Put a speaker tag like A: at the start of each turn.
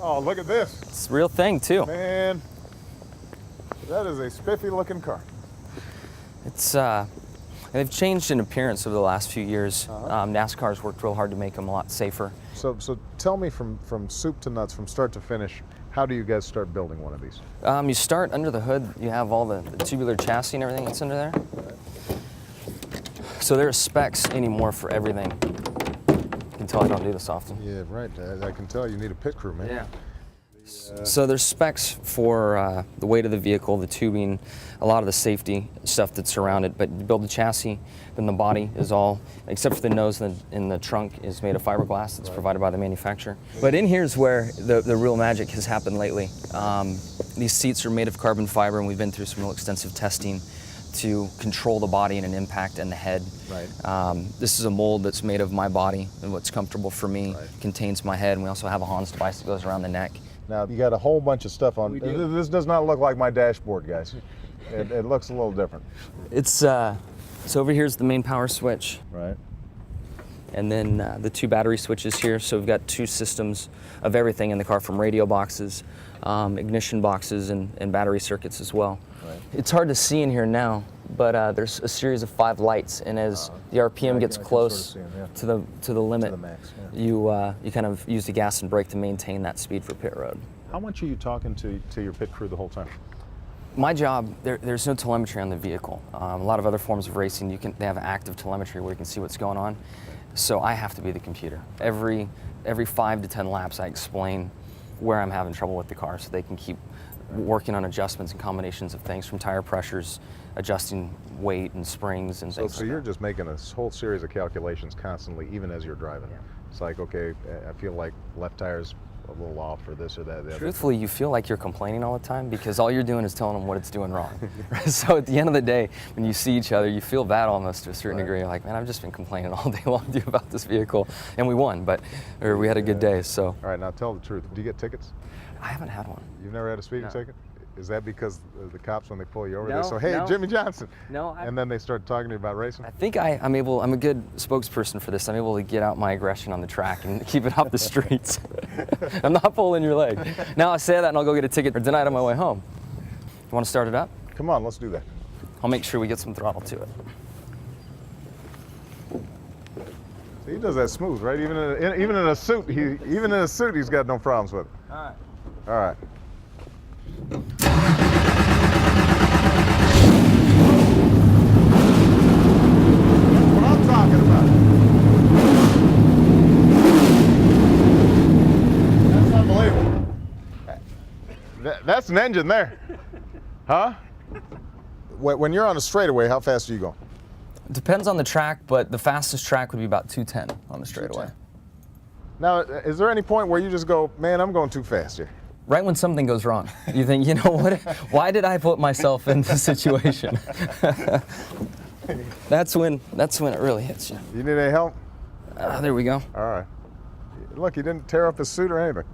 A: Oh, look at this.
B: It's a real thing too.
A: Man, that is a spiffy looking car.
B: It's they've changed in appearance over the last few years. NASCAR's worked real hard to make them a lot safer.
A: So tell me from soup to nuts, from start to finish, how do you guys start building one of these?
B: You start under the hood. You have all the tubular chassis and everything that's under there. So there are specs anymore for everything. You can tell I don't do this often.
A: Yeah, right. I can tell you need a pit crew, man.
B: Yeah. So there's specs for the weight of the vehicle, the tubing, a lot of the safety stuff that's around it. But you build the chassis, then the body is all, except for the nose and the trunk, is made of fiberglass that's provided by the manufacturer. But in here's where the real magic has happened lately. These seats are made of carbon fiber, and we've been through some real extensive testing to control the body and an impact and the head.
A: Right.
B: This is a mold that's made of my body and what's comfortable for me, contains my head, and we also have a Hans device that goes around the neck.
A: Now, you got a whole bunch of stuff on. This does not look like my dashboard, guys. It looks a little different.
B: It's, so over here's the main power switch.
A: Right.
B: And then the two battery switches here. So we've got two systems of everything in the car, from radio boxes, ignition boxes, and battery circuits as well.
A: Right.
B: It's hard to see in here now, but there's a series of 5 lights, and as the RPM gets close to the limit,
A: to the max, yeah.
B: you kind of use the gas and brake to maintain that speed for pit road.
A: How much are you talking to your pit crew the whole time?
B: My job, there's no telemetry on the vehicle. A lot of other forms of racing, they have active telemetry where you can see what's going on. So I have to be the computer. Every 5 to 10 laps, I explain where I'm having trouble with the car, so they can keep working on adjustments and combinations of things, from tire pressures, adjusting weight and springs and things.
A: So you're just making a whole series of calculations constantly, even as you're driving.
B: Yeah.
A: It's like, okay, I feel like left tire's a little off for this or that.
B: Truthfully, you feel like you're complaining all the time because all you're doing is telling them what it's doing wrong. So at the end of the day, when you see each other, you feel bad almost to a certain degree. You're like, man, I've just been complaining all day long to you about this vehicle, and we won, or we had a good day. So.
A: All right, now tell the truth. Do you get tickets?
B: I haven't had one.
A: You've never had a speeding ticket? Is that because the cops, when they pull you over,
B: No,
A: they say, hey,
B: no.
A: Jimmie Johnson?
B: No.
A: And then they start talking to you about racing?
B: I think I'm a good spokesperson for this. I'm able to get out my aggression on the track and keep it off the streets. I'm not pulling your leg. Now I say that and I'll go get a ticket or denied on my way home. You want to start it up?
A: Come on, let's do that.
B: I'll make sure we get some throttle to it.
A: See, he does that smooth, right? Even in a suit, he's got no problems with it.
B: All right.
A: All right. What I'm talking about. That's unbelievable. That's an engine there. Huh? When you're on a straightaway, how fast are you going?
B: Depends on the track, but the fastest track would be about 210 on the straightaway.
A: Now, is there any point where you just go, man, I'm going too fast here?
B: Right when something goes wrong, you think, you know what? Why did I put myself in this situation? That's when it really hits you.
A: You need any help?
B: There we go.
A: All right. Look, he didn't tear up his suit or anything.